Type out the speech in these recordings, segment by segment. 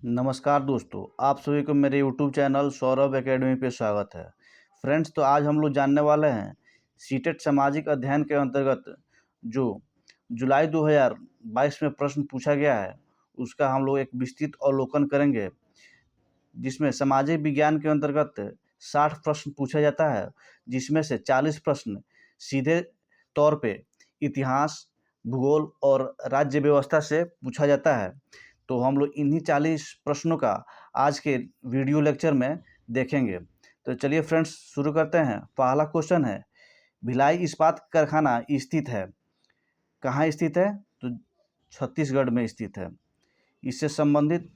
नमस्कार दोस्तों, आप सभी को मेरे YouTube चैनल सौरभ एकेडमी पे स्वागत है। फ्रेंड्स, तो आज हम लोग जानने वाले हैं सीटेट सामाजिक अध्ययन के अंतर्गत जो जुलाई 2022 में प्रश्न पूछा गया है उसका हम लोग एक विस्तृत अवलोकन करेंगे, जिसमें सामाजिक विज्ञान के अंतर्गत 60 प्रश्न पूछा जाता है, जिसमें से 40 प्रश्न सीधे तौर पे इतिहास, भूगोल और राज्य व्यवस्था से पूछा जाता है। तो हम लोग इन्हीं 40 प्रश्नों का आज के वीडियो लेक्चर में देखेंगे। तो चलिए फ्रेंड्स, शुरू करते हैं। पहला क्वेश्चन है, भिलाई इस्पात कारखाना स्थित है, कहाँ स्थित है? तो छत्तीसगढ़ में स्थित है। इससे संबंधित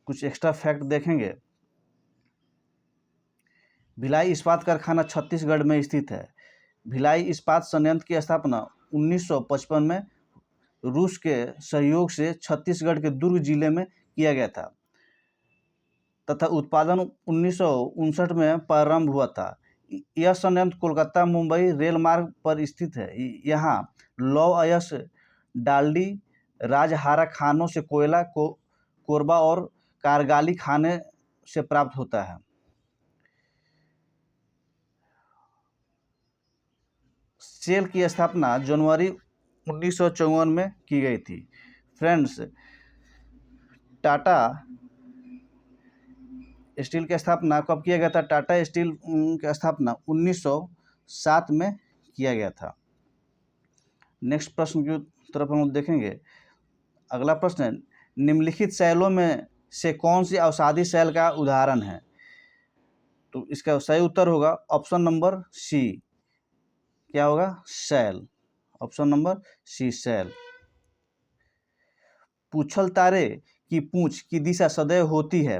कुछ एक्स्ट्रा फैक्ट देखेंगे। भिलाई इस्पात कारखाना छत्तीसगढ़ में स्थित है। भिलाई इस्पात संयंत्र की स्थापना 1955 में रूस के सहयोग से छत्तीसगढ़ के दुर्ग जिले में किया गया था तथा उत्पादन 1959 में प्रारंभ हुआ था। यह संयंत्र कोलकाता मुंबई रेल मार्ग पर स्थित है। यहाँ लौह अयस्क, डालडी, राजहारा खानों से कोयला को कोरबा और कारगाली खाने से प्राप्त होता है। सेल की स्थापना जनवरी 1954 में की गई थी। फ्रेंड्स, टाटा स्टील की स्थापना कब किया गया था? टाटा स्टील की स्थापना 1907 में किया गया था। नेक्स्ट प्रश्न की तरफ हम देखेंगे। अगला प्रश्न है, निम्नलिखित शैलों में से कौन सी अवसादी शैल का उदाहरण है? तो इसका सही उत्तर होगा ऑप्शन नंबर सी। क्या होगा? Shell. Option number C, shell. पूछल तारे की पूंछ की दिशा सदैव होती है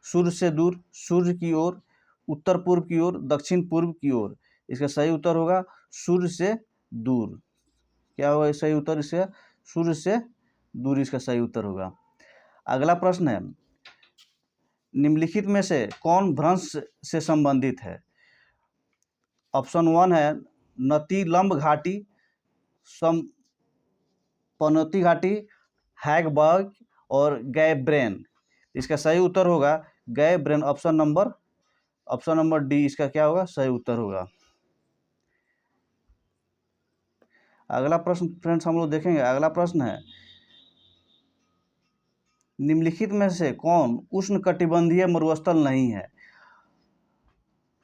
सूर्य से दूर, सूर्य की ओर, उत्तर पूर्व की ओर, दक्षिण पूर्व की ओर। इसका सही उत्तर होगा सूर्य से दूर। क्या होगा सही उत्तर? इसका सूर्य से दूर इसका सही उत्तर होगा। अगला प्रश्न है, निम्नलिखित में से कौन भ्रंश से संबंधित है? ऑप्शन 1 है नतीलंब घाटी, पनौती घाटी, हैगबर्ग और गैब्रेन। इसका सही उत्तर होगा गैब्रेन। ऑप्शन नंबर डी इसका क्या होगा? सही उत्तर होगा। अगला प्रश्न फ्रेंड्स हम लोग देखेंगे। अगला प्रश्न है, निम्नलिखित में से कौन उष्णकटिबंधीय मरुस्थल नहीं है?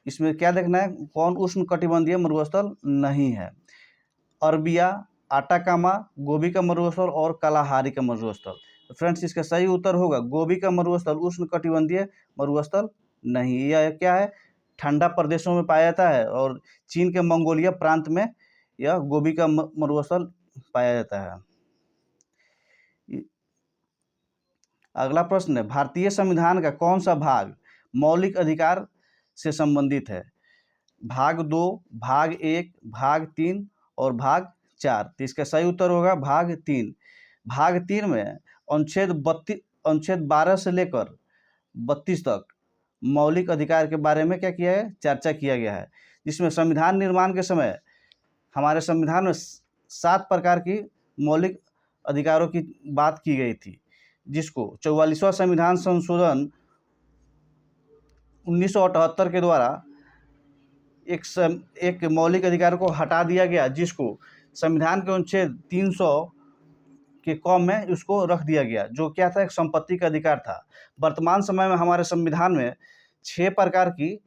इसमें क्या देखना है? कौन उष्णकटिबंधीय मरुस्थल नहीं है? अरबिया, आटाकामा, गोबी का मरुस्थल और कालाहारी का मरुस्थल। फ्रेंड्स, इसका सही उत्तर होगा गोबी का मरुस्थल उष्णकटिबंधीय मरुस्थल नहीं। यह क्या है? ठंडा प्रदेशों में पाया जाता है और चीन के मंगोलिया प्रांत में यह गोबी का मरुस्थल पाया जाता है। अगला प्रश्न है, भारतीय संविधान का कौन सा भाग मौलिक अधिकार से संबंधित है? भाग 2, भाग 1, भाग 3 और भाग 4। तो इसका सही उत्तर होगा भाग 3। भाग 3 में अनुच्छेद 12 से लेकर 32 तक मौलिक अधिकार के बारे में क्या किया है? चर्चा किया गया है, जिसमें संविधान निर्माण के समय हमारे संविधान में 7 प्रकार की मौलिक अधिकारों की बात की गई थी, जिसको 44वां संविधान संशोधन 1978 के द्वारा एक मौलिक अधिकार को हटा दिया गया, जिसको संविधान के अनुच्छेद 300 के क में उसको रख दिया गया, जो क्या था? एक संपत्ति का अधिकार था। वर्तमान समय में हमारे संविधान में 6 प्रकार की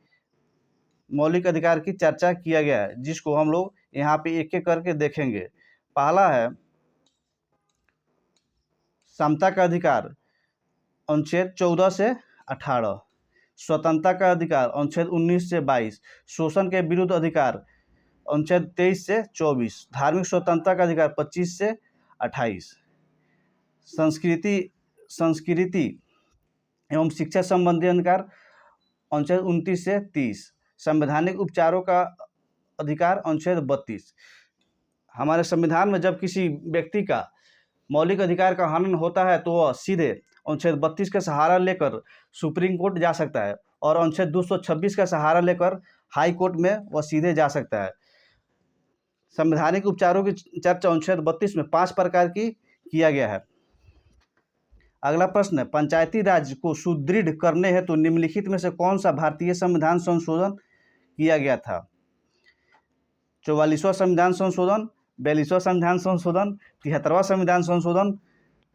मौलिक अधिकार की चर्चा किया गया है, जिसको हम लोग यहाँ पे एक एक करके देखेंगे। पहला है समता का अधिकार, अनुच्छेद 14 से 18। स्वतंत्रता का अधिकार, अनुच्छेद 19 से 22। शोषण के विरुद्ध अधिकार, अनुच्छेद 23 से 24। धार्मिक स्वतंत्रता का अधिकार 25 से 28। संस्कृति एवं शिक्षा संबंधी अधिकार, अनुच्छेद 29 से 30। संवैधानिक उपचारों का अधिकार, अनुच्छेद 32। हमारे संविधान में जब किसी व्यक्ति का मौलिक अधिकार का हनन होता है तो वह सीधे अनुच्छेद 32 का सहारा लेकर सुप्रीम कोर्ट जा सकता है और अनुच्छेद 226 का सहारा लेकर हाई कोर्ट में वह सीधे जा सकता है। संवैधानिक उपचारों की चर्चा अनुच्छेद 32 में 5 प्रकार की किया गया है। अगला प्रश्न है, पंचायती राज को सुदृढ़ करने हेतु निम्नलिखित में से कौन सा भारतीय संविधान संशोधन किया गया था? 44वां संविधान संशोधन, 42वां संविधान संशोधन, 73वां संविधान संशोधन,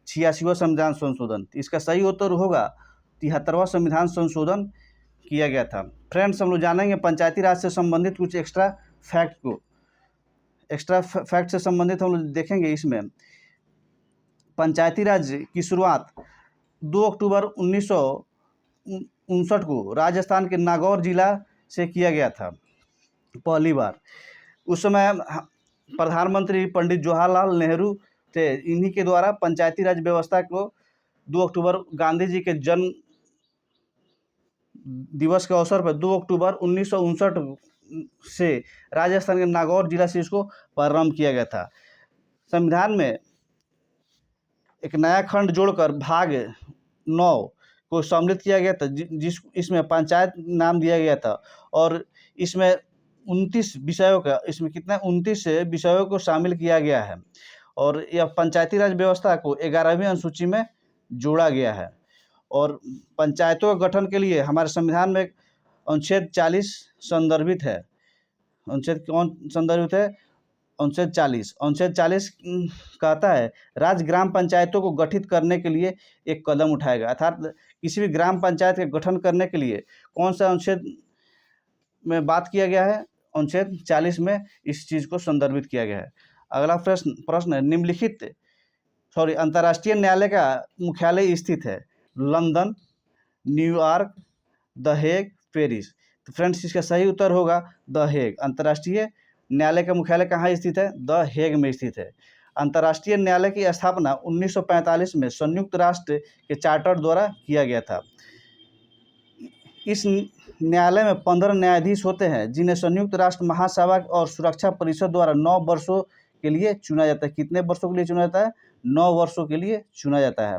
86वां संविधान संशोधन। इसका सही उत्तर होगा 73वां संविधान संशोधन किया गया था। फ्रेंड्स, हम लोग जानेंगे पंचायती राज से संबंधित कुछ एक्स्ट्रा फैक्ट से संबंधित हम लोग देखेंगे। इसमें पंचायती राज की शुरुआत 2 अक्टूबर 1959 को राजस्थान के नागौर जिला से किया गया था पहली बार। उस समय प्रधानमंत्री पंडित जवाहरलाल नेहरू थे। इन्हीं के द्वारा पंचायती राज व्यवस्था को 2 अक्टूबर गांधी जी के जन्म दिवस के अवसर पर 2 अक्टूबर 1959 से राजस्थान के नागौर जिला से इसको प्रारंभ किया गया था। संविधान में एक नया खंड जोड़कर भाग 9 को सम्मिलित किया गया था, जिस इसमें पंचायत नाम दिया गया था। और इसमें 29 विषयों का, इसमें कितना 29 विषयों को शामिल किया गया है। और यह पंचायती राज व्यवस्था को 11वीं अनुसूची में जोड़ा गया है। और पंचायतों के गठन के लिए हमारे संविधान में अनुच्छेद 40 संदर्भित है। अनुच्छेद कौन संदर्भित है? अनुच्छेद 40। अनुच्छेद 40 कहता है, राज्य ग्राम पंचायतों को गठित करने के लिए एक कदम उठाएगा। अर्थात किसी भी ग्राम पंचायत के गठन करने के लिए कौन सा अनुच्छेद में बात किया गया है? अनुच्छेद 40 में इस चीज़ को संदर्भित किया गया है। अगला प्रश्न है, अंतर्राष्ट्रीय न्यायालय का मुख्यालय स्थित है London, New York, the Hague, Paris. तो फ्रेंड्स, इसका सही उत्तर होगा द हेग। अंतर्राष्ट्रीय न्यायालय का मुख्यालय कहाँ स्थित है? द हेग में स्थित है। अंतर्राष्ट्रीय न्यायालय की स्थापना 1945 में संयुक्त राष्ट्र के चार्टर द्वारा किया गया था। इस न्यायालय में 15 न्यायाधीश होते हैं, जिन्हें संयुक्त राष्ट्र महासभा और सुरक्षा परिषद द्वारा 9 वर्षों के लिए चुना जाता है। कितने वर्षों के लिए चुना जाता है? 9 वर्षों के लिए चुना जाता है।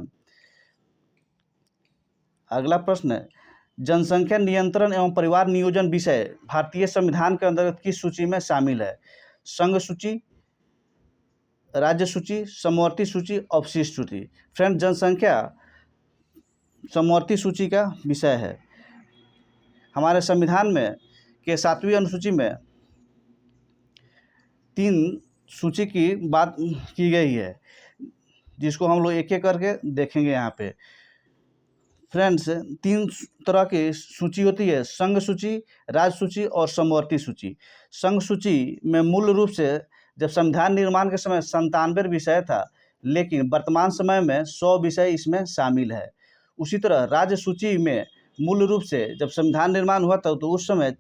अगला प्रश्न है, जनसंख्या नियंत्रण एवं परिवार नियोजन विषय भारतीय संविधान के अंतर्गत किस सूची में शामिल है? संघ सूची, राज्य सूची, समवर्ती सूची, अवशिष्ट सूची। फ्रेंड, जनसंख्या समवर्ती सूची का विषय है। हमारे संविधान में के 7वीं अनुसूची में 3 सूची की बात की गई है, जिसको हम लोग एक एक करके देखेंगे यहाँ पे। फ्रेंड्स, 3 तरह की सूची होती है, संघ सूची, राज्य सूची और समवर्ती सूची। संघ सूची में मूल रूप से जब संविधान निर्माण के समय 97 विषय था, लेकिन वर्तमान समय में 100 विषय इसमें शामिल है। उसी तरह राज्य सूची में मूल रूप से जब संविधान निर्माण हुआ था तो उस समय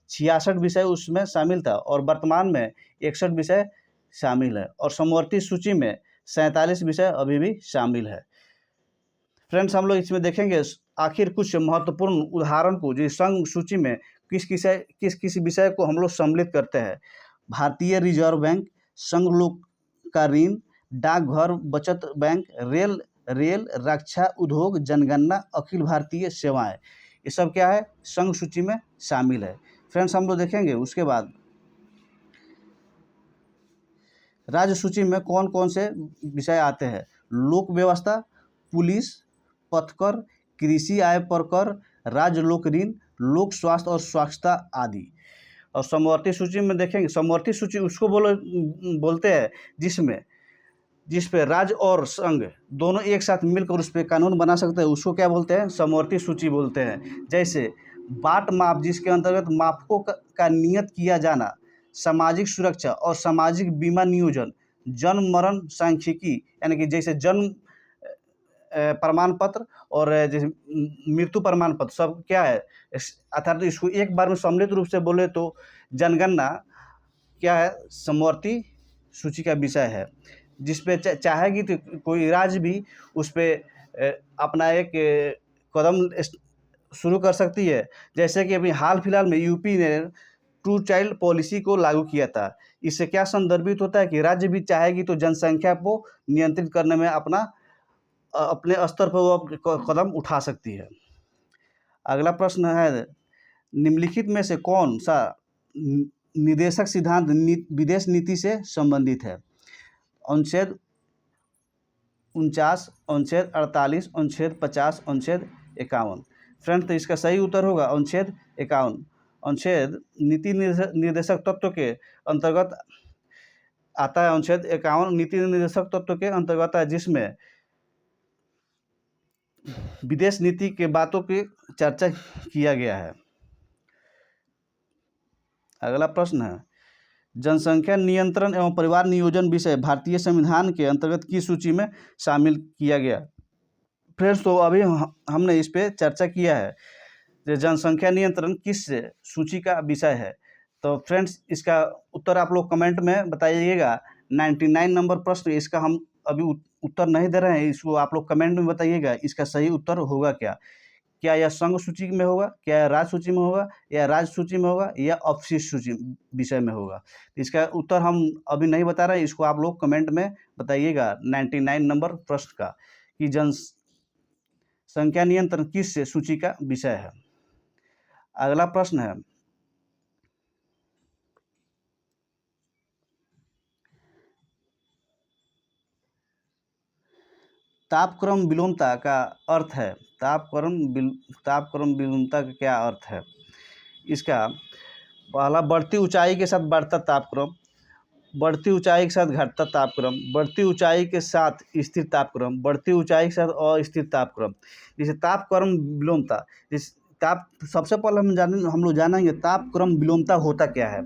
66 विषय उसमें शामिल था और वर्तमान में 61 विषय शामिल है। और समवर्ती सूची में 47 विषय अभी भी शामिल है। फ्रेंड्स, हम लोग इसमें देखेंगे आखिर कुछ महत्वपूर्ण उदाहरण को, जो संघ सूची में किस विषय को हम लोग सम्मिलित करते हैं। भारतीय रिजर्व बैंक, संघ लोक का ऋण, डाकघर बचत बैंक, रेल, रक्षा उद्योग, जनगणना, अखिल भारतीय सेवाएं, ये सब क्या है? संघ सूची में शामिल है। फ्रेंड्स, हम लोग देखेंगे उसके बाद राज्य सूची में कौन कौन से विषय आते हैं। लोक व्यवस्था, पुलिस, पथकर, कृषि आय पर कर, राज्य लोक ऋण, लोक स्वास्थ्य और स्वच्छता आदि। और समवर्ती सूची में देखेंगे, समवर्ती सूची उसको बोलते हैं जिस पे राज्य और संघ दोनों एक साथ मिलकर उस पर कानून बना सकते हैं, उसको क्या बोलते हैं? समवर्ती सूची बोलते हैं। जैसे बाट माप, जिसके अंतर्गत मापकों का नियत किया जाना, सामाजिक सुरक्षा और सामाजिक बीमा नियोजन, जन्म मरण सांख्यिकी, यानी कि जैसे जन्म प्रमाण पत्र और जैसे मृत्यु प्रमाण पत्र, सब क्या है? अर्थात इसको एक बार में सम्मिलित रूप से बोले तो जनगणना क्या है? समवर्ती सूची का विषय है, जिस पे चाहेगी तो कोई राज्य भी उस पर अपना एक कदम शुरू कर सकती है। जैसे कि अभी हाल फिलहाल में यूपी ने 2 चाइल्ड पॉलिसी को लागू किया था। इससे क्या संदर्भित होता है कि राज्य भी चाहेगी तो जनसंख्या को नियंत्रित करने में अपने स्तर पर वो कदम उठा सकती है। अगला प्रश्न है, निम्नलिखित में से कौन सा निदेशक सिद्धांत विदेश नीति से संबंधित है? अनुच्छेद 49, अनुच्छेद 48, अनुच्छेद 50, अनुच्छेद 51। फ्रेंड्स, तो इसका सही उत्तर होगा अनुच्छेद 51। अनुच्छेद नीति निर्देशक तत्व के अंतर्गत आता है। अनुच्छेद 51 नीति निर्देशक तत्व के अंतर्गत आता है, जिसमें विदेश नीति के बातों की चर्चा किया गया है। अगला प्रश्न है, जनसंख्या नियंत्रण एवं परिवार नियोजन विषय भारतीय संविधान के अंतर्गत किस सूची में शामिल किया गया। फ्रेंड्स, तो अभी हमने इस पे चर्चा किया है कि जनसंख्या नियंत्रण किस सूची का विषय है। तो फ्रेंड्स, इसका उत्तर आप लोग कमेंट में बताइएगा। 99 नंबर प्रश्न, इसका हम अभी उत्तर नहीं दे रहे हैं, इसको आप लोग कमेंट में बताइएगा इसका सही उत्तर होगा क्या। क्या यह संघ सूची में होगा, क्या यह राज्य सूची में होगा, या राज्य सूची में होगा, या अपशिष्ट सूची विषय में होगा। इसका उत्तर हम अभी नहीं बता रहे हैं, इसको आप लोग कमेंट में बताइएगा 99 नंबर प्रश्न का, कि जनसंख्या नियंत्रण किस सूची का विषय है। अगला प्रश्न है, तापक्रम विलोमता का अर्थ है। तापक्रम विलोमता का क्या अर्थ है। इसका पहला, बढ़ती ऊंचाई के साथ बढ़ता तापक्रम, बढ़ती ऊंचाई के साथ घटता तापक्रम, बढ़ती ऊंचाई के साथ स्थिर तापक्रम, बढ़ती ऊंचाई के साथ अस्थिर तापक्रम। जैसे तापक्रम विलोमता, सबसे पहले हम लोग जानेंगे तापक्रम विलोमता होता क्या है।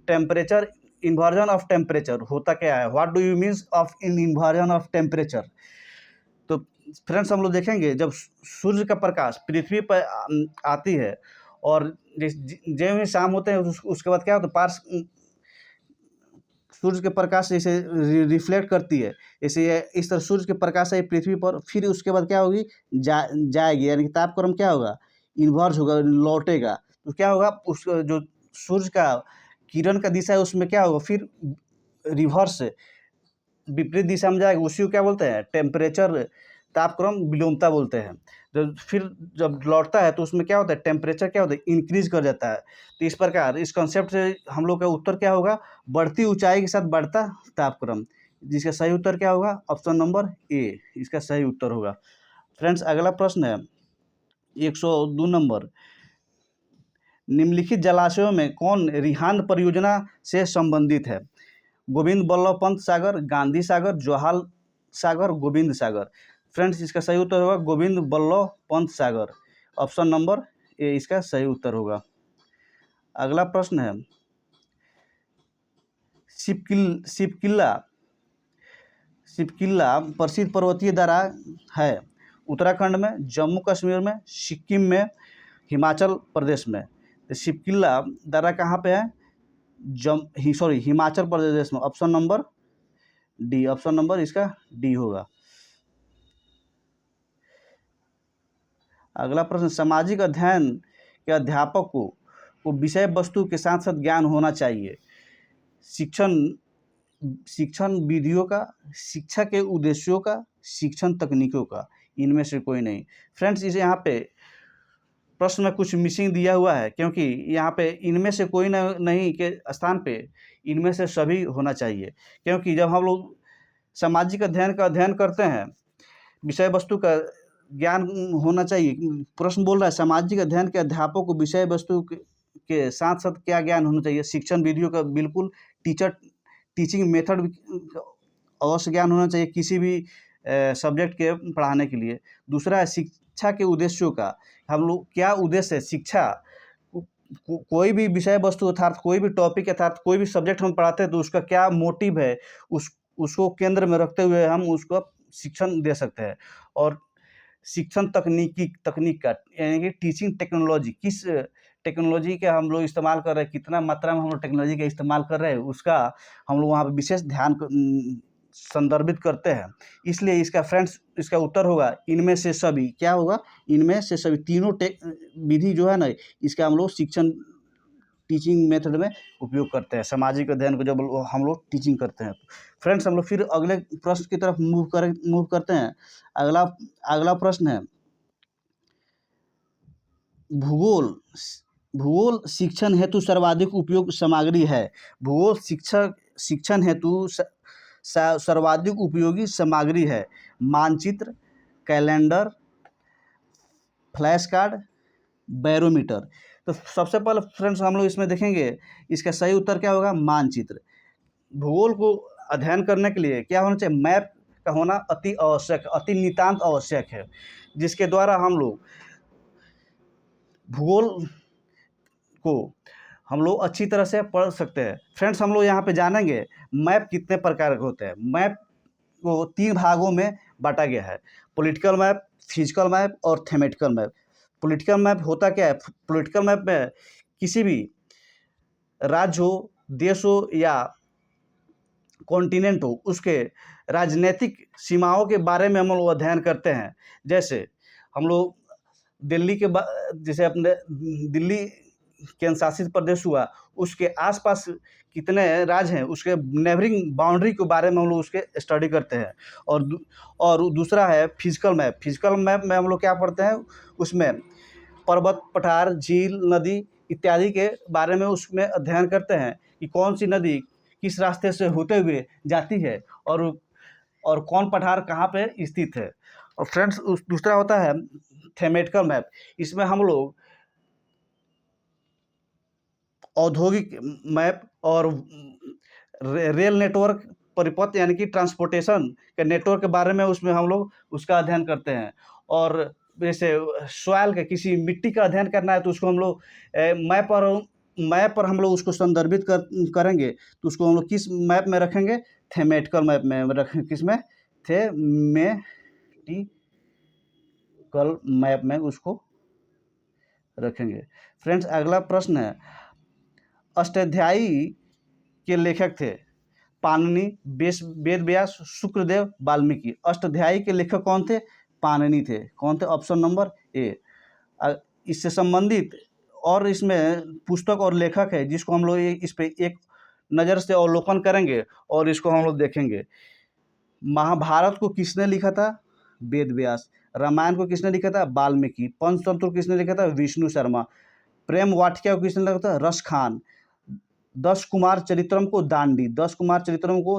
टेम्परेचर इन्वर्जन ऑफ टेम्परेचर होता क्या है। What do you means of inversion of temperature. तो फ्रेंड्स, हम लोग देखेंगे जब सूर्य का प्रकाश पृथ्वी पर आती है और जैसे ही शाम होते हैं उसके बाद क्या होता है, सूर्य के प्रकाश जैसे रिफ्लेक्ट करती है, जैसे इस तरह सूर्य के प्रकाश से पृथ्वी पर, फिर उसके बाद क्या होगी, जाएगी, यानी कि तापक्रम क्या होगा, इन्वर्स होगा, लौटेगा। तो क्या होगा, उस जो सूर्य का किरण का दिशा है उसमें क्या होगा, फिर रिवर्स विपरीत दिशा में जाएगा। उसी को क्या बोलते हैं, टेम्परेचर तापक्रम विलोमता बोलते हैं। फिर जब लौटता है तो उसमें क्या होता है, टेम्परेचर क्या होता है, इंक्रीज कर जाता है। तो इस प्रकार इस कॉन्सेप्ट से हम लोग का उत्तर क्या होगा, बढ़ती ऊंचाई के साथ बढ़ता तापक्रम। जिसका सही उत्तर क्या होगा, ऑप्शन नंबर ए इसका सही उत्तर होगा। फ्रेंड्स, अगला प्रश्न है 102 नंबर, निम्नलिखित जलाशयों में कौन रिहांद परियोजना से संबंधित है। गोविंद बल्लभ पंत सागर, गांधी सागर, जवाहर सागर, गोविंद सागर। फ्रेंड्स, इसका सही उत्तर होगा Govind Ballabh Pant Sagar. Option number A इसका सही उत्तर होगा। अगला प्रश्न है, शिवकिल्ला प्रसिद्ध पर्वतीय दर्रा है उत्तराखंड में, जम्मू कश्मीर में, सिक्किम में, हिमाचल प्रदेश में। तो शिवकिल्ला दर्रा कहाँ पे है, हिमाचल प्रदेश में। Option number D, option number इसका डी होगा। अगला प्रश्न, सामाजिक अध्ययन के अध्यापक को विषय वस्तु के साथ साथ ज्ञान होना चाहिए। शिक्षण विधियों का, शिक्षा के उद्देश्यों का, शिक्षण तकनीकों का, इनमें से कोई नहीं। फ्रेंड्स, इसे यहाँ पे प्रश्न में कुछ मिसिंग दिया हुआ है, क्योंकि यहाँ पे इनमें से कोई नहीं के स्थान पे इनमें से सभी होना चाहिए। क्योंकि जब हम लोग सामाजिक अध्ययन का अध्ययन करते हैं, विषय वस्तु का ज्ञान होना चाहिए। प्रश्न बोल रहा है सामाजिक अध्ययन के अध्यापक को विषय वस्तु के साथ साथ क्या ज्ञान होना चाहिए, शिक्षण विधियों का बिल्कुल टीचिंग मेथड अवश्य ज्ञान होना चाहिए किसी भी सब्जेक्ट के पढ़ाने के लिए। दूसरा है शिक्षा के उद्देश्यों का, हम लोग क्या उद्देश्य है शिक्षा, कोई भी विषय वस्तु अर्थात कोई भी टॉपिक अर्थात कोई भी सब्जेक्ट हम पढ़ाते हैं तो उसका क्या मोटिव है, उसको केंद्र में रखते हुए हम उसको शिक्षण दे सकते हैं। और शिक्षण तकनीक का, यानी कि टीचिंग टेक्नोलॉजी, किस टेक्नोलॉजी का हम लोग इस्तेमाल कर रहे हैं, कितना मात्रा में हम लोग टेक्नोलॉजी का इस्तेमाल कर रहे हैं, उसका हम लोग वहाँ पर विशेष ध्यान संदर्भित करते हैं। इसलिए इसका फ्रेंड्स इसका उत्तर होगा इनमें से सभी। क्या होगा, इनमें से सभी तीनों विधि जो है ना, इसका हम लोग शिक्षण टीचिंग मेथड में उपयोग करते हैं। सामाजिक अध्ययन को जब हम लोग टीचिंग करते हैं। फ्रेंड्स, हम लोग फिर अगले प्रश्न की तरफ मूव करते हैं। अगला प्रश्न है, भूगोल शिक्षण हेतु सर्वाधिक उपयोग सामग्री है। भूगोल शिक्षण हेतु सर्वाधिक उपयोगी सामग्री है? मानचित्र, कैलेंडर, फ्लैश कार्ड, बैरोमीटर। तो सबसे पहले फ्रेंड्स हम लोग इसमें देखेंगे, इसका सही उत्तर क्या होगा? मानचित्र। भूगोल को अध्ययन करने के लिए क्या होना चाहिए? मैप का होना अति आवश्यक, अति नितांत आवश्यक है, जिसके द्वारा हम लोग भूगोल को हम लोग अच्छी तरह से पढ़ सकते हैं। फ्रेंड्स, हम लोग यहाँ पे जानेंगे मैप कितने प्रकार के होते हैं। मैप को 3 भागों में बांटा गया है: पॉलिटिकल मैप, फिजिकल मैप और थीमेटिकल मैप। पॉलिटिकल मैप होता क्या है? पॉलिटिकल मैप में किसी भी राज्य हो, देश हो या कॉन्टिनेंट हो, उसके राजनीतिक सीमाओं के बारे में हम लोग अध्ययन करते हैं। जैसे हम लोग दिल्ली के जैसे अपने दिल्ली केंद्र शासित प्रदेश हुआ, उसके आसपास कितने राज्य हैं, उसके नेबरिंग बाउंड्री के बारे में हम लोग उसके स्टडी करते हैं। और दूसरा है फिजिकल मैप। फिजिकल मैप में हम लोग क्या पढ़ते हैं? उसमें पर्वत, पठार, झील, नदी इत्यादि के बारे में उसमें अध्ययन करते हैं कि कौन सी नदी किस रास्ते से होते हुए जाती है और कौन पठार कहाँ पे स्थित है। और फ्रेंड्स, दूसरा होता है थीमेटिकल मैप। इसमें हम लोग औद्योगिक मैप और रेल नेटवर्क परिपथ यानी कि ट्रांसपोर्टेशन के नेटवर्क के बारे में उसमें हम लोग उसका अध्ययन करते हैं। और जैसे सॉइल के किसी मिट्टी का अध्ययन करना है तो उसको हम लोग मैप पर हम लोग उसको संदर्भित करेंगे तो उसको हम लोग किस मैप में रखेंगे? थीमेटिकल मैप में रखेंगे। किस में? थीमेटिकल मैप में उसको रखेंगे। फ्रेंड्स, अगला प्रश्न है, अष्टाध्यायी के लेखक थे? पाणिनि, वेद व्यास, शुक्रदेव, वाल्मीकि। अष्टाध्यायी के लेखक कौन थे? पाणिनि थे। कौन थे? Option number A. इससे संबंधित और इसमें पुस्तक और लेखक है जिसको हम लोग इस पे एक नज़र से अवलोकन करेंगे और इसको हम लोग देखेंगे। महाभारत को किसने लिखा था? वेद व्यास। रामायण को किसने लिखा था? वाल्मीकि। पंचतंत्र को किसने लिखा था? विष्णु शर्मा। प्रेम वाटिका को किसने लिखा था? रस खान। 10 कुमार चरित्रम को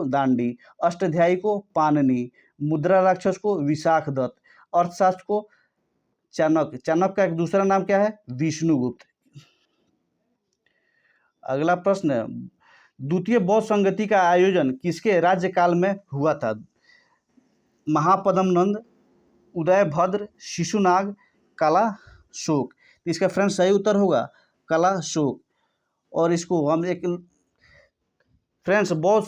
दांडी। अष्टाध्यायी को पाणिनि। मुद्रा राक्षस को विशाख दत्त। अर्थशास्त्र को चाणक्य। चाणक्य का एक दूसरा नाम क्या है? विष्णुगुप्त। अगला प्रश्न है, द्वितीय बौद्ध संगति का आयोजन किसके राज्यकाल में हुआ था? महापद्मनंद, उदयभद्र, शिशुनाग, कलाशोक। इसका फ्रेंड्स सही उत्तर होगा कलाशोक। और इसको हम एक फ्रेंड्स बौद्ध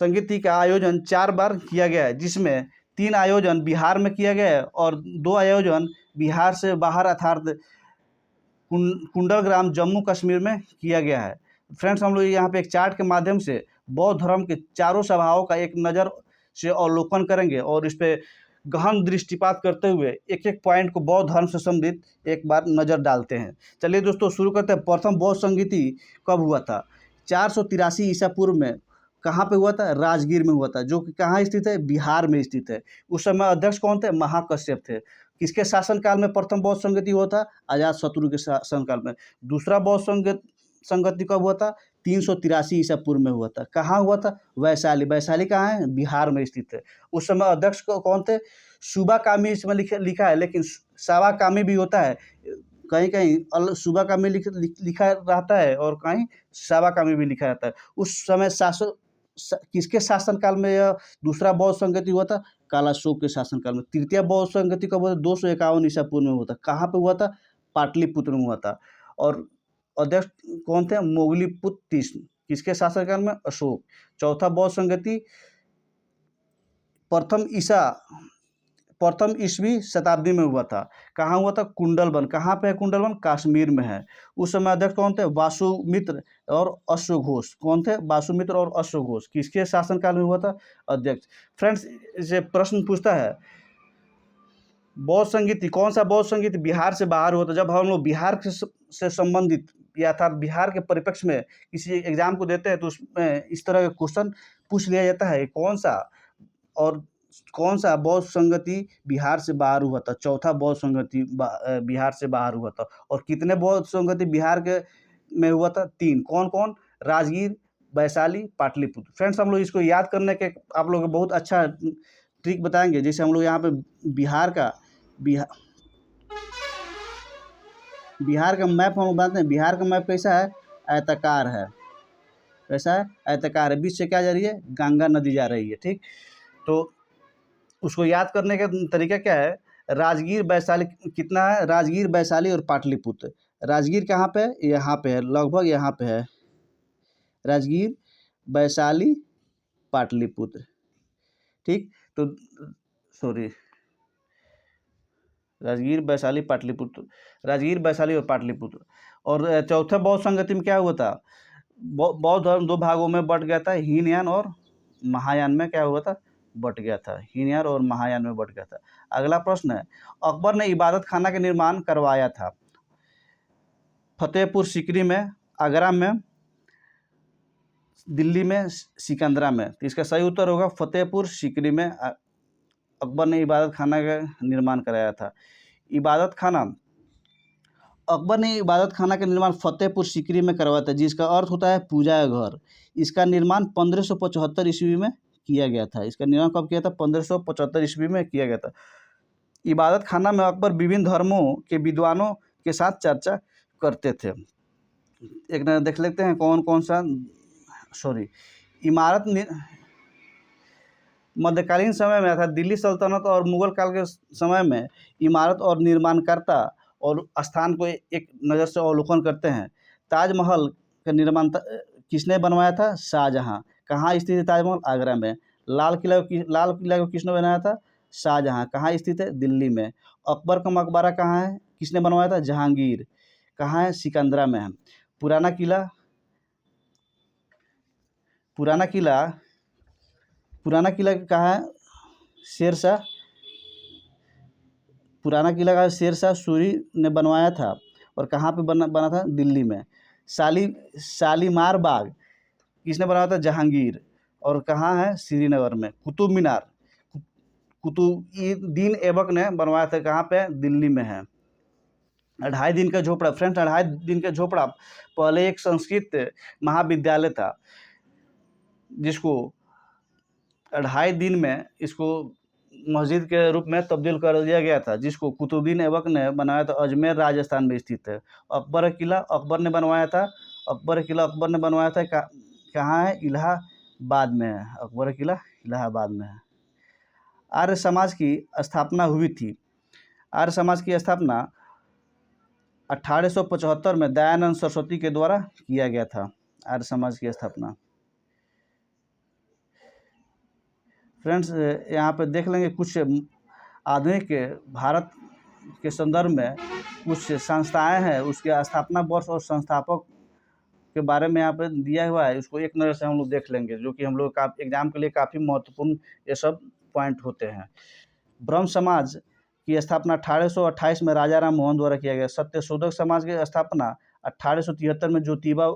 संगीति का आयोजन 4 बार किया गया है, जिसमें 3 आयोजन बिहार में किया गया है और 2 आयोजन बिहार से बाहर अर्थात कुंडलग्राम जम्मू कश्मीर में किया गया है। फ्रेंड्स, हम लोग यहाँ पे एक चार्ट के माध्यम से बौद्ध धर्म के चारों सभाओं का एक नज़र से अवलोकन करेंगे और इस पर गहन दृष्टिपात करते हुए एक एक पॉइंट को बौद्ध धर्म से संबंधित एक बार नज़र डालते हैं। चलिए दोस्तों, शुरू करते हैं। प्रथम बौद्ध संगीति कब हुआ था? 483 ईसा पूर्व में। कहाँ पे हुआ था? राजगीर में हुआ था, जो कि कहाँ स्थित है? बिहार में स्थित है। उस समय अध्यक्ष कौन थे? महाकश्यप थे। किसके शासनकाल में प्रथम बौद्ध संगति हुआ था? अजातशत्रु के शासनकाल में। दूसरा बौद्ध संगति कब हुआ था? 383 ईसा पूर्व में हुआ था। कहाँ हुआ था? वैशाली। वैशाली कहाँ है? बिहार में स्थित है। उस समय अध्यक्ष कौन थे? सुबा कामी इसमें लिखा है, लेकिन सावा कामी भी होता है। कहीं कहीं सुबा कामी लिखा रहता है और कहीं सावा कामी भी लिखा रहता है। उस समय किसके शासनकाल में यह दूसरा बौद्ध संगति हुआ था? कालाशोक के शासनकाल में। तृतीय बौद्ध संगति कब हुआ था? 251 ईसा पूर्व में हुआ था। कहाँ पे हुआ था? पाटलिपुत्र में हुआ था। और अध्यक्ष कौन थे? मोगलीपुत्र तीसरा। किसके शासनकाल में? अशोक। चौथा बौद्ध संगति प्रथम ईस्वी शताब्दी में हुआ था। कहाँ हुआ था? कुंडलवन। कहाँ पे है कुंडलवन? कश्मीर में है। उस समय अध्यक्ष कौन थे? वासुमित्र और अश्वघोष। कौन थे? वासुमित्र और अश्वघोष। किसके शासनकाल में हुआ था? अध्यक्ष। फ्रेंड्स, ये प्रश्न पूछता है बौद्ध संगीति, कौन सा बौद्ध संगीत बिहार से बाहर हुआ था? जब हम लोग बिहार से संबंधित या अर्थात बिहार के परिप्रेक्ष्य में किसी एग्जाम को देते हैं तो उसमें इस तरह का क्वेश्चन पूछ लिया जाता है, कौन सा बौद्ध संगति बिहार से बाहर हुआ था? चौथा बौद्ध संगति बिहार से बाहर हुआ था। और कितने बौद्ध संगति बिहार के में हुआ था? 3। कौन कौन? राजगीर, वैशाली, पाटलिपुत्र। फ्रेंड्स हम लोग इसको याद करने के आप लोग को बहुत अच्छा ट्रिक बताएंगे। जैसे हम लोग यहाँ पे बिहार का मैप हम लोग बताते हैं। बिहार का मैप कैसा है? आयताकार है। कैसा है? आयताकार है। बीच से क्या जा रही है? गंगा नदी जा रही है। ठीक, तो उसको याद करने का तरीका क्या है? राजगीर, वैशाली कितना है? राजगीर, वैशाली और पाटलिपुत्र। राजगीर कहाँ पे है? यहाँ पे है, लगभग यहाँ पे है। राजगीर, वैशाली, पाटलिपुत्र। ठीक, तो सॉरी, राजगीर, वैशाली, पाटलिपुत्र। राजगीर, वैशाली और पाटलिपुत्र। और चौथा बौद्ध संगति में क्या हुआ था? बौद्ध धर्म दो भागों में बट गया था, हीनयान और महायान में क्या हुआ था? बट गया था। हीनयान और महायान में बट गया था। अगला प्रश्न है, अकबर ने इबादत खाना का निर्माण करवाया था? फतेहपुर सीकरी में, आगरा में, दिल्ली में, सिकंदरा में। तो इसका सही उत्तर होगा फतेहपुर सीकरी में अकबर ने इबादत खाना का निर्माण कराया था। इबादत खाना, अकबर ने इबादत खाना का निर्माण फतेहपुर सीकरी में करवाया था, जिसका अर्थ होता है पूजा का घर। इसका निर्माण 1575 ईस्वी में किया गया था। इसका निर्माण कब किया था? 1575 ईस्वी में किया गया था। इबादत खाना में अकबर विभिन्न धर्मों के विद्वानों के साथ चर्चा करते थे। एक नजर देख लेते हैं कौन कौन सा। इमारत मध्यकालीन समय में था। दिल्ली सल्तनत और मुगल काल के समय में इमारत और निर्माणकर्ता और स्थान को एक नज़र से अवलोकन करते हैं। ताजमहल का निर्माण किसने बनवाया था? शाहजहां। कहाँ स्थित है ताजमहल? आगरा में। लाल किला को किसने बनाया था? शाहजहां। कहाँ स्थित है? दिल्ली में। अकबर का मकबरा कहाँ है? किसने बनवाया था? जहांगीर। कहाँ है? सिकंदरा में है। पुराना किला कहाँ है? शेरशाह। पुराना किला का शेरशाह सूरी ने बनवाया था। और कहाँ पे बना था? दिल्ली में। शालीमार बाग किसने बनवाया था? जहांगीर। और कहाँ है? श्रीनगर में। कुतुब मीनार कुतुबुद्दीन ऐबक ने बनवाया था। कहाँ पे? दिल्ली में है। 2.5 दिन का झोपड़ा। फ्रेंड्स 2.5 दिन का झोपड़ा पहले एक संस्कृत महाविद्यालय था, जिसको 2.5 दिन में इसको मस्जिद के रूप में तब्दील कर दिया गया था, जिसको कुतुबुद्दीन ऐबक ने बनाया था। अजमेर राजस्थान में स्थित है। अकबर किला अकबर ने बनवाया था। कहाँ है? इलाहाबाद में है। अकबर किला इलाहाबाद में है। आर्य समाज की स्थापना हुई थी। आर्य समाज की स्थापना 1875 में दयानंद सरस्वती के द्वारा किया गया था। आर्य समाज की स्थापना। फ्रेंड्स यहाँ पे देख लेंगे कुछ आधुनिक भारत के संदर्भ में कुछ संस्थाएं हैं, उसके स्थापना वर्ष और संस्थापक के बारे में यहाँ पे दिया हुआ है। उसको एक नज़र से हम लोग देख लेंगे, जो कि हम लोग का एग्जाम के लिए काफ़ी महत्वपूर्ण ये सब पॉइंट होते हैं। ब्रह्म समाज की स्थापना 1828 में राजा राम मोहन द्वारा किया गया। सत्यशोधक समाज की स्थापना 1873 में ज्योतिबा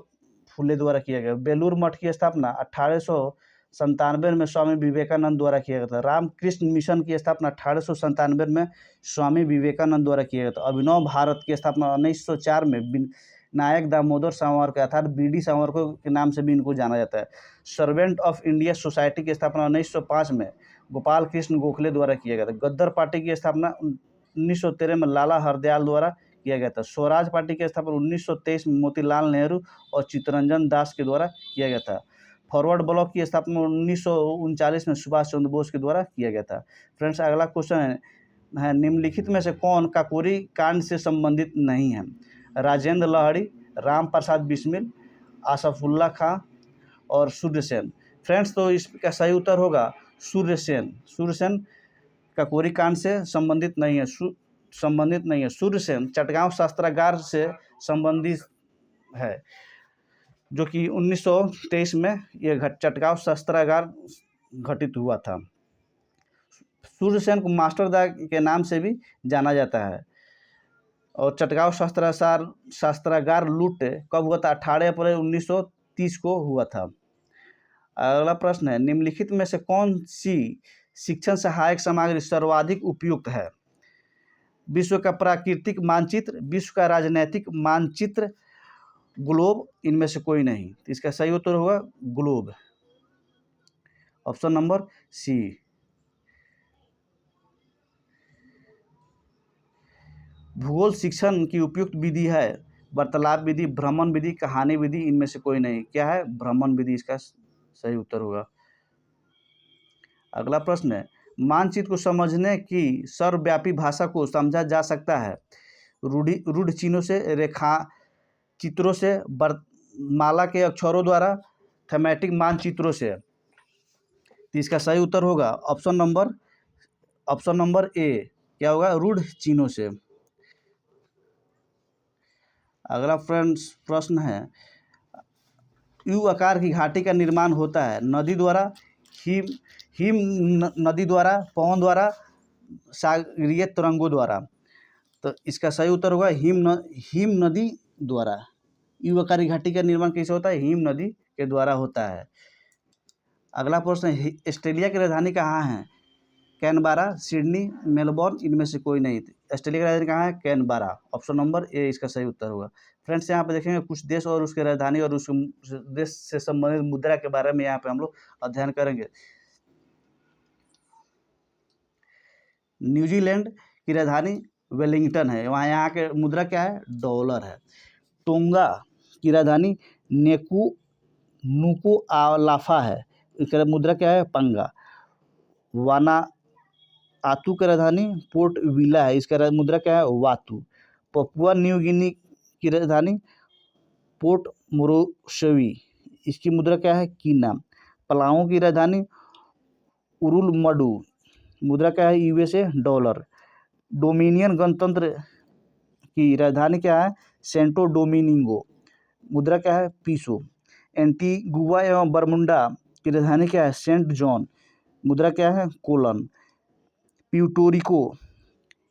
फुले द्वारा किया गया। बेलूर मठ की स्थापना 1897 में स्वामी विवेकानंद द्वारा किया गया था। रामकृष्ण मिशन की स्थापना 1897 में स्वामी विवेकानंद द्वारा किया गया था। अभिनव भारत की स्थापना 1904 में नायक दामोदर सावरकर अर्थात BD सावरकर के नाम से भी इनको जाना जाता है। सर्वेंट ऑफ इंडिया सोसाइटी की स्थापना 1905 में गोपाल कृष्ण गोखले द्वारा किया गया था। गद्दर पार्टी की स्थापना 1913 में लाला हरदयाल द्वारा किया गया था। स्वराज पार्टी की स्थापना 1923 में मोतीलाल नेहरू और चित्तरंजन दास के द्वारा किया गया था। फॉरवर्ड ब्लॉक की स्थापना 1939 में सुभाष चंद्र बोस के द्वारा किया गया था। फ्रेंड्स अगला क्वेश्चन है निम्नलिखित में से कौन काकोरी कांड से संबंधित नहीं है? राजेंद्र लहड़ी, राम प्रसाद बिस्मिल, आसफुल्ला खां और सूर्यसेन। फ्रेंड्स तो इसका सही उत्तर होगा सूर्यसेन काकोरी कांड से संबंधित नहीं है। सूर्यसेन चटगांव शस्त्रागार से संबंधित है, जो कि 1923 में यह चटगांव शस्त्रागार घटित हुआ था। सूर्यसेन को मास्टरदा के नाम से भी जाना जाता है। और चटगांव शस्त्रागार लूट कब हुआ था? 18 अप्रैल 1930 को हुआ था। अगला प्रश्न है निम्नलिखित में से कौन सी शिक्षण सहायक सामग्री सर्वाधिक उपयुक्त है? विश्व का प्राकृतिक मानचित्र, विश्व का राजनैतिक मानचित्र, ग्लोब, इनमें से कोई नहीं। तो इसका सही उत्तर होगा ग्लोब, ऑप्शन नंबर सी। भूगोल शिक्षण की उपयुक्त विधि है वार्तालाप विधि, भ्रमण विधि, कहानी विधि, इनमें से कोई नहीं। क्या है? भ्रमण विधि इसका सही उत्तर होगा। अगला प्रश्न है, मानचित्र को समझने की सर्वव्यापी भाषा को समझा जा सकता है रूढ़ चिन्हों से, रेखा चित्रों से, माला के अक्षरों द्वारा, थीमेटिक मानचित्रों से। तो इसका सही उत्तर होगा ऑप्शन नंबर ए। क्या होगा? रूढ़ चिन्हों से। अगला फ्रेंड्स प्रश्न है, यू आकार की घाटी का निर्माण होता है नदी द्वारा, हिम नदी द्वारा, पवन द्वारा, सागरीय तरंगों द्वारा। तो इसका सही उत्तर होगा हिम नदी द्वारा। यू आकार की घाटी का निर्माण कैसे होता है? हिम नदी के द्वारा होता है। अगला प्रश्न है, ऑस्ट्रेलिया की राजधानी कहाँ है? कैनबरा, सिडनी, मेलबोर्न, इनमें से कोई नहीं। ऑस्ट्रेलिया की राजधानी कहाँ है? कैनबरा, ऑप्शन नंबर ए इसका सही उत्तर होगा। फ्रेंड्स यहाँ पे देखेंगे कुछ देश और उसके राजधानी और उस देश से संबंधित मुद्रा के बारे में यहाँ पे हम लोग अध्ययन करेंगे। न्यूजीलैंड की राजधानी वेलिंगटन है, वहाँ यहाँ के मुद्रा क्या है? डॉलर है। टोंगा की राजधानी नुकुआलाफा है, इसका मुद्रा क्या है? पंगा। वानाआतू की राजधानी पोर्ट विला है, इसका मुद्रा क्या है? वातू। पपुआ न्यू गिनी की राजधानी पोर्ट मोरोशवी, इसकी मुद्रा क्या है? कीना। पलाओ की राजधानी उरुलमडू, मुद्रा क्या है? USA dollar. डोमिनियन गणतंत्र की राजधानी क्या है? सेंटो डोमिनिगो, मुद्रा क्या है? पीसो। एंटीगुआ एवं बरमुंडा की राजधानी क्या है? सेंट जॉन, मुद्रा क्या है? कोलन। प्यूर्टोरिको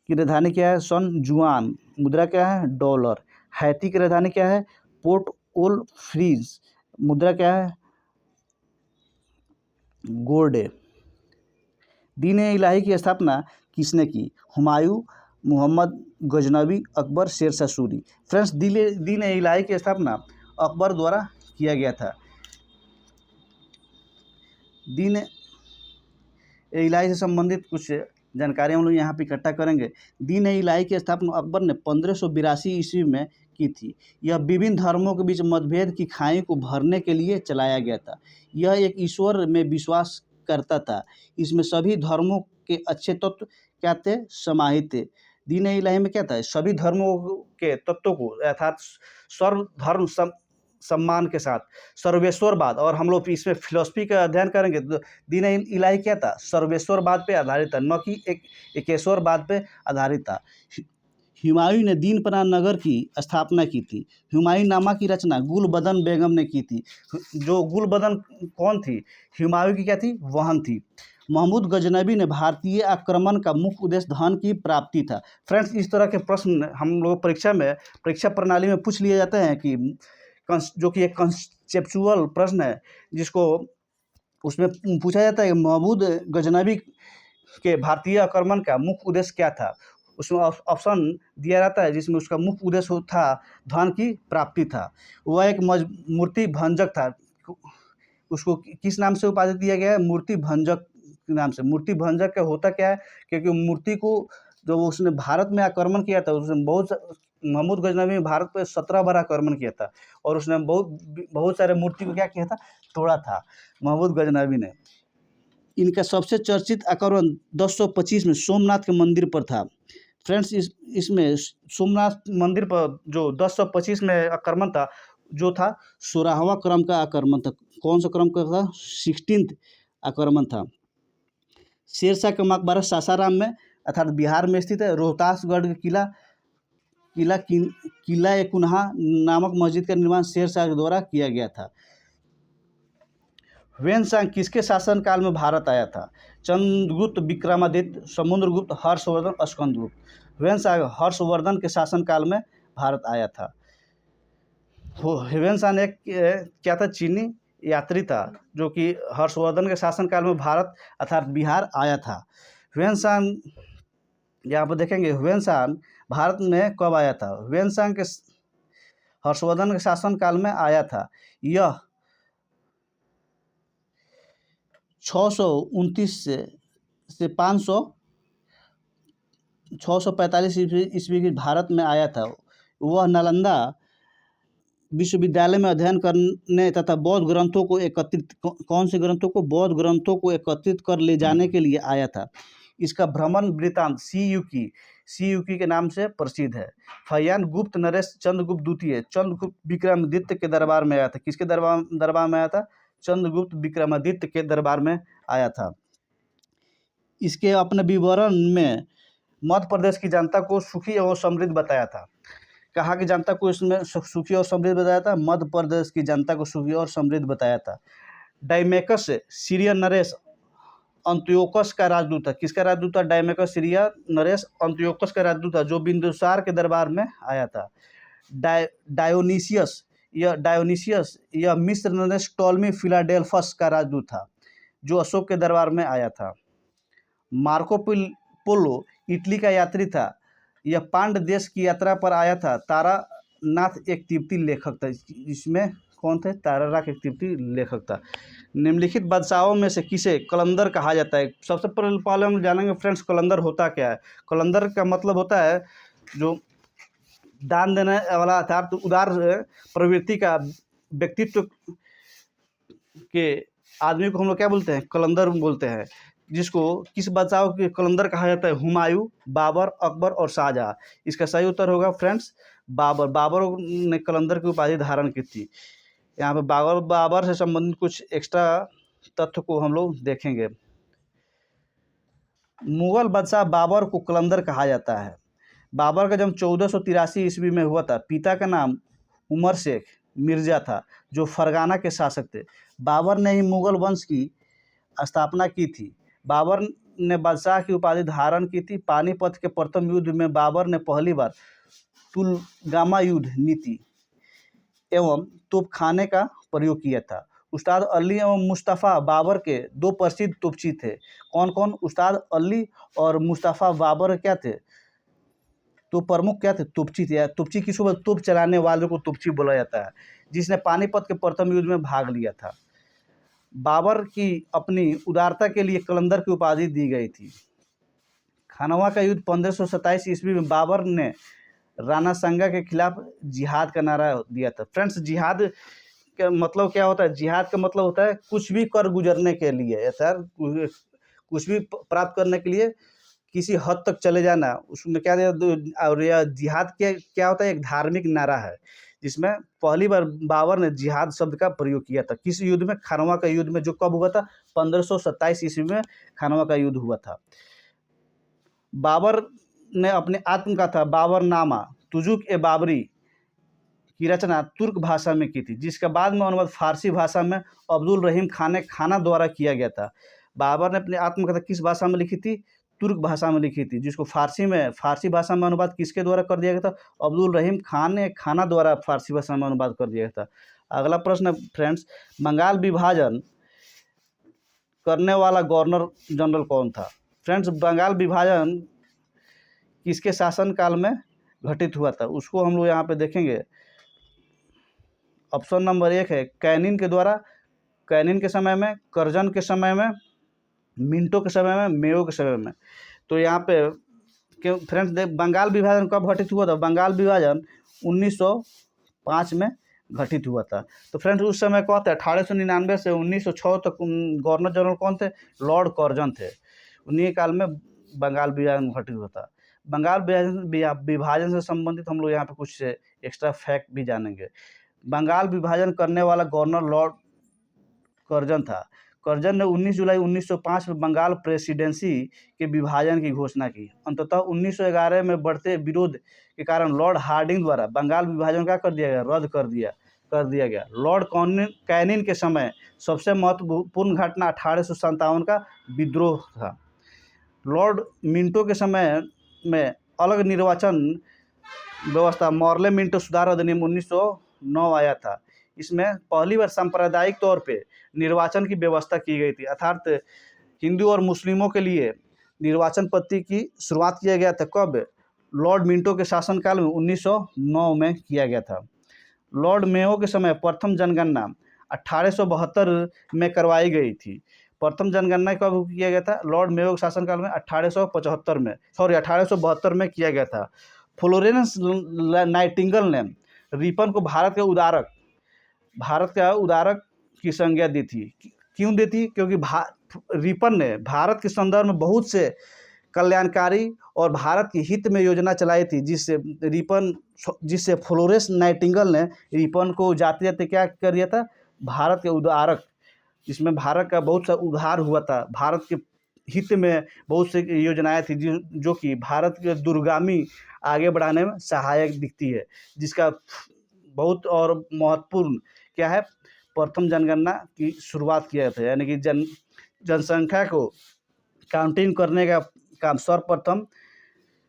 की राजधानी क्या है? सन जुआन, मुद्रा क्या है? डॉलर। हैती की राजधानी क्या है? पोर्ट ओल फ्रीज, मुद्रा क्या है? गोल्डे। दीन ए इलाही की स्थापना किसने की? हुमायूं, मोहम्मद गजनवी, अकबर, शेरशाह सूरी। फ्रेंड्स, दीन ए इलाही की स्थापना अकबर द्वारा किया गया था। दीन ए इलाही से संबंधित कुछ जानकारी हम लोग यहाँ पे इकट्ठा करेंगे। दीन ए इलाही की स्थापना अकबर ने 1582 ईस्वी में की थी। यह विभिन्न धर्मों के बीच मतभेद की खाई को भरने के लिए चलाया गया था। यह एक ईश्वर में विश्वास करता था, इसमें सभी धर्मों के अच्छे तत्व क्या थे? समाहित थे। दीन ए इलाही में क्या था? सभी धर्मों के तत्वों को अर्थात सर्वधर्म सम्मान के साथ सर्वेश्वरवाद, और हम लोग इसमें फिलॉसफी का अध्ययन करेंगे तो दीन इलाही क्या था? सर्वेश्वरवाद पे आधारित था, न कि एकेश्वरवाद पे आधारित था। हुमायूं ने दीनपना नगर की स्थापना की थी। हुमायूंनामा की रचना गुलबदन बेगम ने की थी। जो गुलबदन कौन थी? हुमायूं की क्या थी? बहन थी। महमूद गजनवी ने भारतीय आक्रमण का मुख्य उद्देश्य धन की प्राप्ति था। फ्रेंड्स, इस तरह के प्रश्न हम लोग परीक्षा प्रणाली में पूछ लिए जाते हैं कि जो कि एक कंसेप्चुअल प्रश्न है, जिसको उसमें पूछा जाता है कि महमूद गजनवी के भारतीय आक्रमण का मुख्य उद्देश्य क्या था। उसमें ऑप्शन दिया जाता है जिसमें उसका मुख्य उद्देश्य था धन की प्राप्ति था। वह एक मूर्ति भंजक था। उसको किस नाम से उपाधि दिया गया है? मूर्ति भंजक नाम से। मूर्ति भंजक का होता क्या है? क्योंकि मूर्ति को जब उसने भारत में आक्रमण किया था, उसने महमूद गजनवी ने भारत पर 17 बार आक्रमण किया था और उसने बहुत सारे मूर्ति को क्या किया था? तोड़ा था महमूद गजनवी ने। इनका सबसे चर्चित आक्रमण 1025 में सोमनाथ के मंदिर पर था। फ्रेंड्स, इसमें सोमनाथ मंदिर पर जो 1025 में आक्रमण था, जो था 16वां क्रम का आक्रमण था। कौन सा क्रम का था? 16th आक्रमण था। शेरशाह का मकबरा सासाराम में अर्थात बिहार में स्थित है। रोहतासगढ़ का किला ए कुन्हा नामक मस्जिद का निर्माण शेरशाह के द्वारा किया गया था। ह्वेनसांग किसके शासनकाल में भारत आया था? चंद्रगुप्त, विक्रमादित्य, समुद्रगुप्त, हर्षवर्धन, स्कंदगुप्त। ह्वेनसांग हर्षवर्धन के शासनकाल में भारत आया था। ह्वेनसांग एक क्या था? चीनी यात्री था, जो कि हर्षवर्धन के शासनकाल में भारत अर्थात बिहार आया था। ह्वेनसांग यहाँ पर देखेंगे, ह्वेनसांग भारत में कब आया था? ह्वेनसांग के हर्षवर्धन के शासनकाल में आया था। यह 629 से 645 ईस्वी की भारत में आया था। वह नालंदा विश्वविद्यालय में अध्ययन करने तथा बौद्ध ग्रंथों को एकत्रित कौन से ग्रंथों को बौद्ध ग्रंथों को एकत्रित कर ले जाने के लिए आया था। इसका भ्रमण वृत्तांत सीयूकी के नाम से प्रसिद्ध है। फहियान गुप्त नरेश चंद्रगुप्त द्वितीय चंद्रगुप्त विक्रमादित्य के दरबार में आया था। किसके दरबार में आया था? चंद्रगुप्त विक्रमादित्य के दरबार में आया था। इसके अपने विवरण में मध्य प्रदेश की जनता को सुखी एवं समृद्ध बताया था। कहाँ की जनता को इसमें सुखी और समृद्ध बताया था? मध्य प्रदेश की जनता को सुखी और समृद्ध बताया था। डायमेकस सीरिया नरेश अंत्योकस का राजदूत था। किसका राजदूत था? डायमेकस सीरिया नरेश अंत्योकस का राजदूत था, जो बिंदुसार के दरबार में आया था। डायोनिसियस यह मिस्र नरेश टॉलमी फिलाडेल्फस का राजदूत था, जो अशोक के दरबार में आया था। मार्को पोलो इटली का यात्री था। यह पांड देश की यात्रा पर आया था। तारानाथ एक तिब्बती लेखक था। इसमें कौन थे? तारानाथ एक तिब्बती लेखक था। निम्नलिखित बादशाहों में से किसे कलंदर कहा जाता है? सबसे पहले हम जानेंगे फ्रेंड्स, कलंदर होता क्या है। कलंदर का मतलब होता है जो दान देने वाला अर्थात उदार प्रवृत्ति का व्यक्तित्व के आदमी को हम लोग क्या बोलते हैं? कलंदर बोलते हैं। जिसको किस बादशाह के कलंदर कहा जाता है? हुमायूं, बाबर, अकबर और शाहजहां। इसका सही उत्तर होगा फ्रेंड्स बाबर ने कलंदर की उपाधि धारण की थी। यहाँ पे बाबर से संबंधित कुछ एक्स्ट्रा तथ्य को हम लोग देखेंगे। मुगल बादशाह बाबर को कलंदर कहा जाता है। बाबर का जन्म 1483 ईस्वी में हुआ था। पिता का नाम उमर शेख मिर्जा था, जो फरगाना के शासक थे। बाबर ने ही मुगल वंश की स्थापना की थी। बाबर ने बादशाह की उपाधि धारण की थी। पानीपत के प्रथम युद्ध में बाबर ने पहली बार तुलगामा युद्ध नीति एवं तोपखाने का प्रयोग किया था। उस्ताद अली एवं मुस्तफ़ा बाबर के दो प्रसिद्ध तोपची थे। कौन कौन? उस्ताद अली और मुस्तफ़ा बाबर क्या थे? तो प्रमुख क्या थे? तोपची थे। तोपची किसको बोलते? तोप चलाने वाले को तोपची बोला जाता है, जिसने पानीपत के प्रथम युद्ध में भाग लिया था। बाबर की अपनी उदारता के लिए कलंदर की उपाधि दी गई थी। खानवा का युद्ध 1527 ईस्वी में बाबर ने राणा संगा के खिलाफ जिहाद का नारा दिया था। फ्रेंड्स, जिहाद का मतलब क्या होता है? जिहाद का मतलब होता है कुछ भी कर गुजरने के लिए, सर कुछ भी प्राप्त करने के लिए किसी हद तक चले जाना, उसमें क्या दिया। और यह जिहाद क्या होता है? एक धार्मिक नारा है, जिसमें पहली बार बाबर ने जिहाद शब्द का प्रयोग किया था। किस युद्ध में? खानवा का युद्ध में, जो कब हुआ था? 1527 ईस्वी में खानवा का युद्ध हुआ था। बाबर ने अपने आत्मकथा बाबरनामा तुजुक ए बाबरी की रचना तुर्क भाषा में की थी, जिसका बाद में अनुवाद फारसी भाषा में अब्दुल रहीम खाना द्वारा किया गया था। बाबर ने अपनी आत्मकथा किस भाषा में लिखी थी? तुर्क भाषा में लिखी थी, जिसको फारसी भाषा में अनुवाद किसके द्वारा कर दिया गया था? अब्दुल रहीम खाना द्वारा फारसी भाषा में अनुवाद कर दिया गया था। अगला प्रश्न फ्रेंड्स, बंगाल विभाजन करने वाला गवर्नर जनरल कौन था? फ्रेंड्स, बंगाल विभाजन किसके शासनकाल में घटित हुआ था? उसको हम लोग यहाँ पे देखेंगे। ऑप्शन नंबर 1 है कैनिन के द्वारा। कैनिन के समय में, कर्जन के समय में, मिंटो के समय में, मेयो के समय में। तो यहाँ पे फ्रेंड्स, बंगाल विभाजन कब घटित हुआ था? बंगाल विभाजन 1905 में घटित हुआ था। तो फ्रेंड्स, उस समय कौन थे? 1899 से 1906 तक गवर्नर जनरल कौन थे? लॉर्ड कर्जन थे। उन्हीं काल में बंगाल विभाजन घटित हुआ था। बंगाल विभाजन से संबंधित हम लोग यहाँ पे कुछ एक्स्ट्रा फैक्ट भी जानेंगे। बंगाल विभाजन करने वाला गवर्नर लॉर्ड कर्जन था। कर्जन ने 19 जुलाई 1905 में बंगाल प्रेसिडेंसी के विभाजन की घोषणा की। अंततः 1911 में बढ़ते विरोध के कारण लॉर्ड हार्डिंग द्वारा बंगाल विभाजन का कर दिया गया, रद्द कर दिया गया। लॉर्ड कैनिन के समय सबसे महत्वपूर्ण घटना 1857 का विद्रोह था। लॉर्ड मिंटो के समय में अलग निर्वाचन व्यवस्था मॉर्ले मिंटो सुधार अधिनियम 1909 आया था। इसमें पहली बार सांप्रदायिक तौर पे निर्वाचन की व्यवस्था की गई थी, अर्थात हिंदू और मुस्लिमों के लिए निर्वाचन पद्धति की शुरुआत किया गया था। कब? लॉर्ड मिंटो के शासनकाल में 1909 में किया गया था। लॉर्ड मेयो के समय प्रथम जनगणना 1872 में करवाई गई थी। प्रथम जनगणना कब किया गया था? लॉर्ड मेयो के शासनकाल में 1872 में किया गया था। फ्लोरेंस नाइटिंगेल ने रिपन को भारत का उदारक की संज्ञा दी थी। क्यों दी थी? क्योंकि रिपन ने भारत के संदर्भ में बहुत से कल्याणकारी और भारत के हित में योजना चलाई थी, जिससे फ्लोरेंस नाइटिंगेल ने रिपन को जाते जाते क्या कर दिया था? भारत के उदारक, जिसमें भारत का बहुत सा उद्धार हुआ था, भारत के हित में बहुत सी योजनाएं थी जो कि भारत के दूरगामी आगे बढ़ाने में सहायक दिखती है, जिसका बहुत और महत्वपूर्ण क्या है? प्रथम जनगणना की शुरुआत किया था, यानी कि जनसंख्या को काउंटिंग करने का काम सर्वप्रथम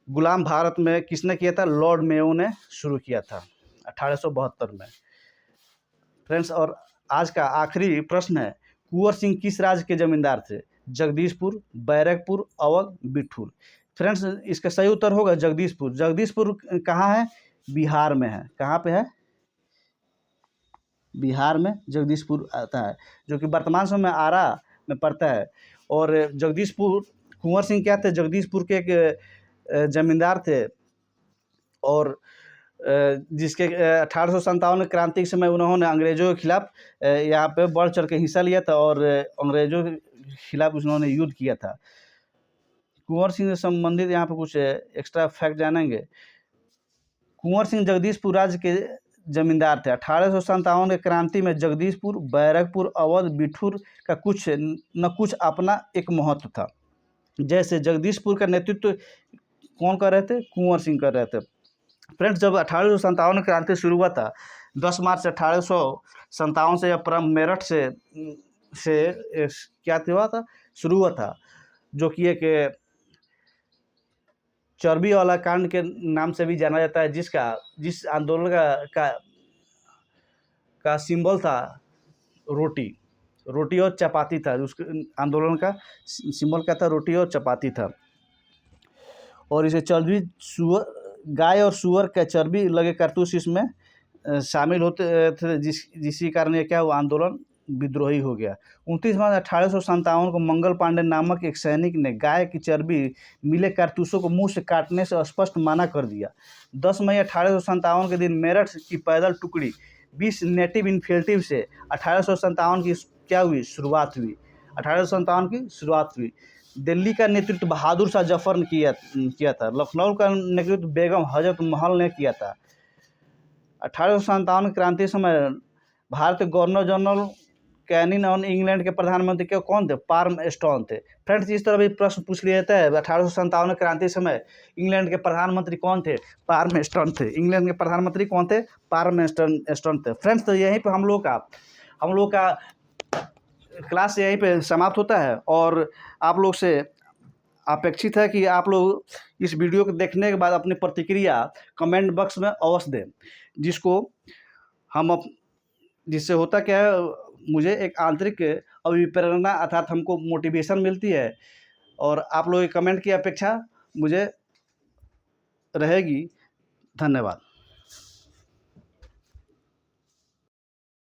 गुलाम भारत में किसने किया था? लॉर्ड मेयो ने शुरू किया था 1872 में। फ्रेंड्स, और आज का आखिरी प्रश्न है, कुंवर सिंह किस राज्य के जमींदार थे? जगदीशपुर, बैरकपुर, अवध, बिठूर। फ्रेंड्स, इसका सही उत्तर होगा जगदीशपुर। जगदीशपुर कहाँ है? बिहार में है। कहाँ पे है? बिहार में जगदीशपुर आता है, जो कि वर्तमान समय में आरा में पड़ता है। और जगदीशपुर, कुंवर सिंह क्या थे? जगदीशपुर के एक जमींदार थे, और जिसके 1857 क्रांति के समय उन्होंने अंग्रेजों के खिलाफ यहाँ पे बढ़ चढ़ के हिस्सा लिया था और अंग्रेजों के खिलाफ उन्होंने युद्ध किया था। कुंवर सिंह से संबंधित यहाँ पे कुछ एक्स्ट्रा फैक्ट जानेंगे। कुंवर सिंह जगदीशपुर राज्य के जमींदार थे। 1857 के क्रांति में जगदीशपुर, बैरकपुर, अवध, बिठूर का कुछ न कुछ अपना एक महत्व था। जैसे जगदीशपुर का नेतृत्व कौन कर रहे थे? कुंवर सिंह कर रहे थे। फ्रेंड्स, जब 1857 क्रांति शुरू हुआ था, 10 मार्च 1857 से यह क्रम मेरठ से क्या हुआ था? शुरू हुआ था, जो कि एक चर्बी वाला कांड के नाम से भी जाना जाता है, जिस आंदोलन का सिंबल था रोटी और चपाती था। उसके आंदोलन का सिंबल क्या था? रोटी और चपाती था। और इसे चर्बी, गाय और सुअर का चर्बी लगे कारतूस इसमें शामिल होते थे, जिसके कारण ये क्या हुआ? आंदोलन विद्रोही हो गया। 29 मार्च 1857 को मंगल पांडे नामक एक सैनिक ने गाय की चर्बी मिले कारतूसों को मुंह से काटने से स्पष्ट मना कर दिया। 10 मई 1857 के दिन मेरठ की पैदल टुकड़ी 20 नेटिव इन्फेंट्री से 1857 की क्या हुई? शुरुआत हुई। 1857 की शुरुआत हुई। दिल्ली का नेतृत्व बहादुर शाह जफर ने किया था। लखनऊ का नेतृत्व बेगम हजरत महल ने किया था। 1857 क्रांति समय भारत के गवर्नर जनरल कैनिंग और इंग्लैंड के प्रधानमंत्री के कौन थे? पार्म स्टोन थे। फ्रेंड्स, इस तरह भी प्रश्न पूछ लिया जाता है। 1857 क्रांति समय इंग्लैंड के प्रधानमंत्री कौन थे? पार्म स्टोन थे। इंग्लैंड के प्रधानमंत्री कौन थे? पार्म स्टोन थे। फ्रेंड्स, तो यहीं पर हम लोग का क्लास यहीं पे समाप्त होता है, और आप लोग से अपेक्षित है कि आप लोग इस वीडियो को देखने के बाद अपनी प्रतिक्रिया कमेंट बॉक्स में अवश्य दें, जिससे होता क्या है, मुझे एक आंतरिक अभिप्रेरणा अर्थात हमको मोटिवेशन मिलती है, और आप लोगों के कमेंट की अपेक्षा मुझे रहेगी। धन्यवाद।